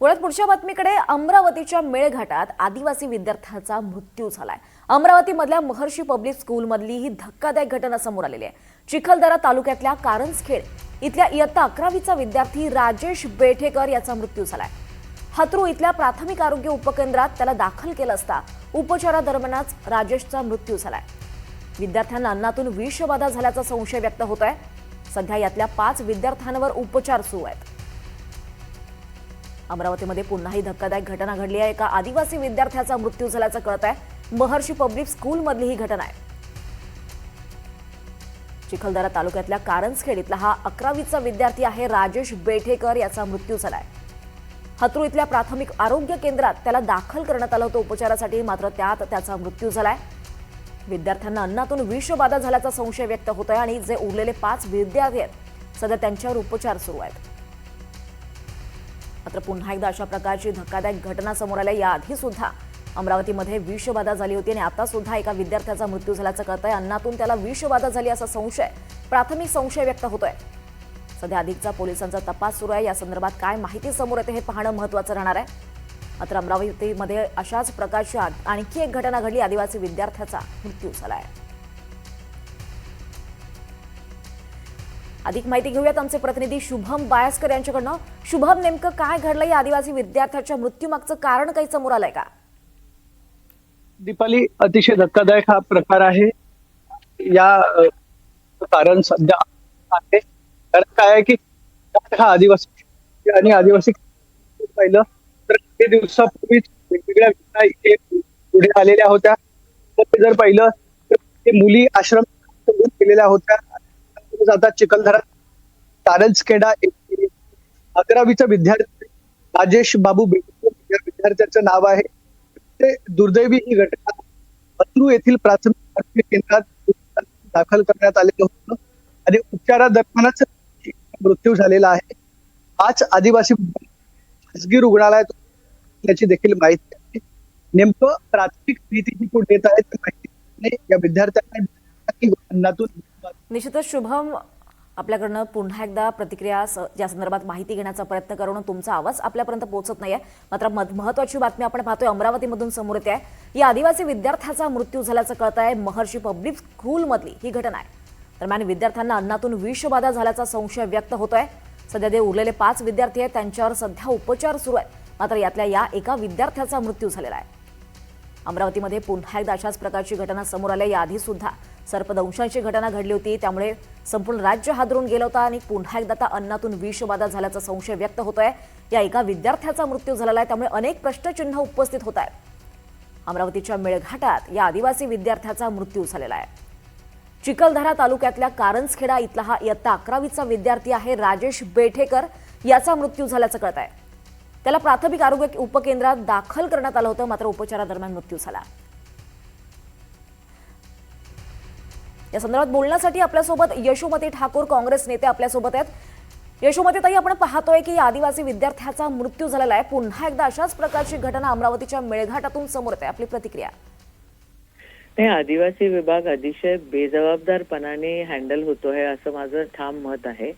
पुण्यात पुढच्या बातमीकडे अमरावतीच्या मेळघाटात आदिवासी विद्यार्थ्याचा मृत्यू झालाय। अमरावतीमधल्या महर्षी पब्लिक स्कूलमधली ही धक्कादायक घटना समोर आलेली आहे। चिखलदरा तालुक्यातल्या कारंजखेड इथल्या इयत्ता 11वीचा विद्यार्थी राजेश बेठेकर याचा मृत्यू झालाय। हत्रू इथल्या प्राथमिक आरोग्य उपकेंद्रात त्याला दाखल केलं असता उपचारादरम्यानच राजेशचा मृत्यू झालाय। विद्यार्थ्यांना अन्नातून विषबाधा झाल्याचा संशय व्यक्त होतोय। सध्या यातल्या 5 विद्यार्थ्यांवर उपचार सुरू आहेत। अमरावतीमध्ये पुन्हा ही धक्कादायक घटना घडली आहे। एका आदिवासी विद्यार्थ्याचा मृत्यू झाल्याचं कळत आहे। महर्षी पब्लिक स्कूलमधली ही घटना आहे। चिखलदरा तालुक्यातल्या कारंजखेड इथला हा 11वीचा विद्यार्थी आहे राजेश बेठेकर याचा मृत्यू झालाय। हत्रू इथल्या प्राथमिक आरोग्य केंद्रात त्याला दाखल करण्यात आलं होतं उपचारासाठी, मात्र त्यात त्याचा मृत्यू झालाय। विद्यार्थ्यांना अन्नातून विषबाधा झाल्याचा संशय व्यक्त होतोय आणि जे उरलेले 5 विद्यार्थी आहेत सध्या त्यांच्यावर उपचार सुरू आहेत। मात्र पुन्हा एकदा अशा प्रकारची धक्कादायक घटना समोर आल्या। याआधी सुद्धा अमरावतीमध्ये विषबाधा झाली होती आणि आता सुद्धा एका विद्यार्थ्याचा मृत्यू झाल्याचं कळतंय। अन्नातून त्याला विषबाधा झाली असा प्राथमिक संशय व्यक्त होतोय। सध्या अधिकचा पोलिसांचा तपास सुरू आहे। या संदर्भात काय माहिती समोर येते हे पाहणं महत्त्वाचं राहणार आहे। मात्र अमरावतीमध्ये अशाच प्रकारची आणखी एक घटना घडली। आदिवासी विद्यार्थ्याचा मृत्यू झालाय। अधिक माहिती घेऊयात आमचे प्रतिनिधी शुभम बायस्कर यांच्याकडनं। शुभम, नेमकं काय घडलं? या आदिवासी विद्यार्थ्याच्या मृत्यूमागचं कारण काही समोर आलंय का? दीपाली, अतिशय धक्कादायक हा प्रकार आहे। या कारण सध्या आहे, कारण काय आहे की हा आदिवासी आणि आदिवासी पाहिलं तर काही दिवसापूर्वीच वेगवेगळ्या घटना इथे पुढे आलेल्या होत्या। तर जर पाहिलं तर मुली आश्रम केलेल्या होत्या। आता चिखलदरा कारंजखेडा 11वीचा विद्यार्थी राजेश बाबू बेठेकर या विद्यार्थ्याचं नाव आहे। ते दुर्दैवी ही घटना हत्रू येथील प्राथमिक आरोग्य केंद्रात दाखल करण्यात आलेलं होतं आणि उपचारादरम्यानच मृत्यू झालेला आहे। 5 आदिवासी खासगी रुग्णालयात याची देखील माहिती आहे। नेमकं प्राथमिक माहिती पुढे येत आहे त्या माहितीने या विद्यार्थ्यांना अन्नातून निश्चितच शुभम, आपल्याकडनं पुन्हा एकदा प्रतिक्रिया या संदर्भात माहिती घेण्याचा प्रयत्न करून तुमचा आवाज आपल्यापर्यंत पोहोचत नाहीये। मात्र महत्त्वाची बातमी आपण पाहतोय अमरावतीमधून समोर येते आहे। या आदिवासी विद्यार्थ्याचा मृत्यू झाल्याचं कळत आहे। महर्षी पब्लिक स्कूलमधली ही घटना आहे। दरम्यान विद्यार्थ्यांना अन्नातून विषबाधा झाल्याचा संशय व्यक्त होतोय। सध्या जे उरलेले 5 विद्यार्थी आहेत त्यांच्यावर सध्या उपचार सुरू आहेत। मात्र यातल्या या एका विद्यार्थ्याचा मृत्यू झालेला आहे। अमरावतीमध्ये पुन्हा एकदा अशाच प्रकारची घटना समोर आली। याआधी सुद्धा सर्पदंशाची घटना घडली होती, त्यामुळे संपूर्ण राज्य हादरून गेलं होतं आणि पुन्हा एकदा आता अन्नातून विषबाधा झाल्याचा संशय व्यक्त होतोय। या एका विद्यार्थ्याचा मृत्यू झालेला आहे, त्यामुळे अनेक प्रश्नचिन्ह उपस्थित होत आहेत। अमरावतीच्या मेळघाटात या आदिवासी विद्यार्थ्याचा मृत्यू झालेला आहे। चिखलदरा तालुक्यातल्या कारंजखेडा इथला हा इयत्ता 11वीचा विद्यार्थी आहे राजेश बेठेकर याचा मृत्यू झाल्याचं कळत आहे। त्याला प्राथमिक आरोग्य उपकेंद्रात दाखल करण्यात आलं होतं, मात्र उपचारादरम्यान मृत्यू झाला। या संदर्भात बोलण्यासाठी आपल्यासोबत यशोमती ठाकूर काँग्रेस नेते आपल्यासोबत आहेत। यशोमती ताई, आपण पाहतोय की आदिवासी विद्यार्थ्याचा मृत्यू झालेला आहे। पुन्हा एकदा अशाच प्रकारची घटना अमरावतीच्या मेळघाटातून समोर येते, आपली प्रतिक्रिया? नाही, आदिवासी विभाग अतिशय बेजबाबदारपणाने हँडल होतोय असं माझं ठाम मत आहे।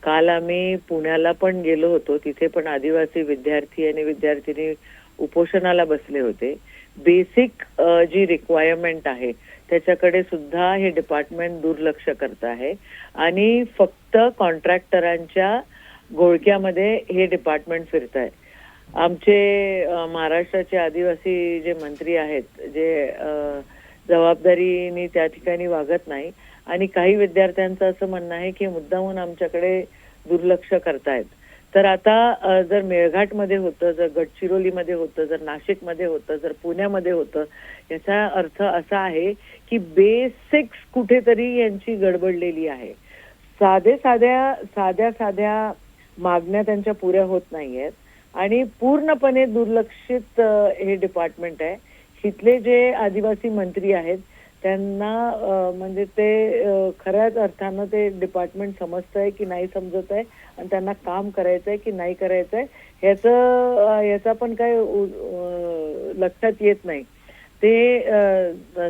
काल आम्ही पुण्याला पण गेलो होतो, तिथे पण आदिवासी विद्यार्थी आणि विद्यार्थिनी उपोषणाला बसले होते। बेसिक जी रिक्वायरमेंट आहे त्याच्याकडे सुद्धा हे डिपार्टमेंट दुर्लक्ष करत आहे आणि फक्त कॉन्ट्रॅक्टरांच्या घोळक्यामध्ये हे डिपार्टमेंट फिरत आहे। आमचे महाराष्ट्राचे आदिवासी जे मंत्री आहेत, जे जबाबदारीने त्या ठिकाणी वागत नाही आणि काही विद्यार्थ्यांचं असं म्हणणं आहे की मुद्दामून आमच्याकडे दुर्लक्ष करतायत। तर आता जर मेळघाटमध्ये होतं, जर गडचिरोलीमध्ये होतं, जर नाशिकमध्ये होतं, जर पुण्यामध्ये होतं, याचा अर्थ असा आहे की बेसिक्स कुठेतरी यांची गडबडलेली आहे। साध्या मागण्या त्यांच्या पुऱ्या होत नाहीयेत आणि पूर्णपणे दुर्लक्षित हे डिपार्टमेंट आहे। इथले जे आदिवासी मंत्री आहेत त्यांना म्हणजे ते खऱ्याच अर्थानं ते डिपार्टमेंट समजतंय की नाही समजत आहे आणि त्यांना काम करायचंय की नाही करायचंय ह्याचा पण काय लक्षात येत नाही। ते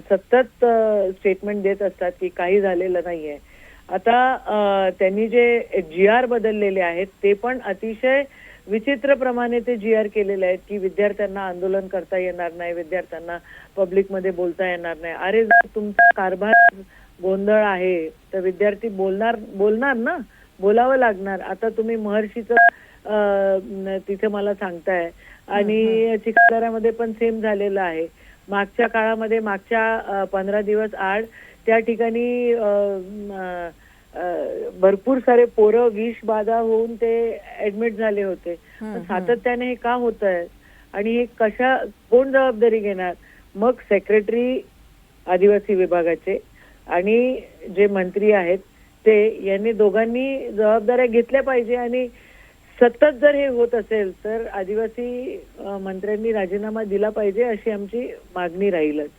सतत स्टेटमेंट देत असतात की काही झालेलं नाहीये। आता त्यांनी जे GR बदललेले आहेत ते पण अतिशय विचित्रप्रमाणे ते GR केलेले आहेत की विद्यार्थ्यांना आंदोलन करता येणार नाही, विद्यार्थ्यांना पब्लिकमध्ये बोलता येणार नाही. अरे जर तुमचा कारभार गोंधळ आहे तर विद्यार्थी बोलणार ना, बोलावं लागणार. आता तुम्ही महर्षीचं तिथे मला सांगताय आणि चिखलदऱ्यामध्ये पण सेम झालेलं आहे. मागच्या काळामध्ये मागच्या 15 दिवस आड त्या ठिकाणी भरपूर सारे पोरं विष बाधा होऊन ते ऍडमिट झाले होते. पण सातत्याने हे का होत आहे आणि हे कोण जबाबदारी घेणार? मग सेक्रेटरी आदिवासी विभागाचे आणि जे मंत्री आहेत ते यांनी दोघांनी जबाबदाऱ्या घेतल्या पाहिजे. आणि सतत जर हे होत असेल तर आदिवासी मंत्र्यांनी राजीनामा दिला पाहिजे अशी आमची मागणी राहीलच.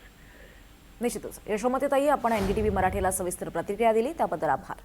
निश्चितच. यशोमतीताई, आपण NDTV मराठीला सविस्तर प्रतिक्रिया दिली त्याबद्दल आभार.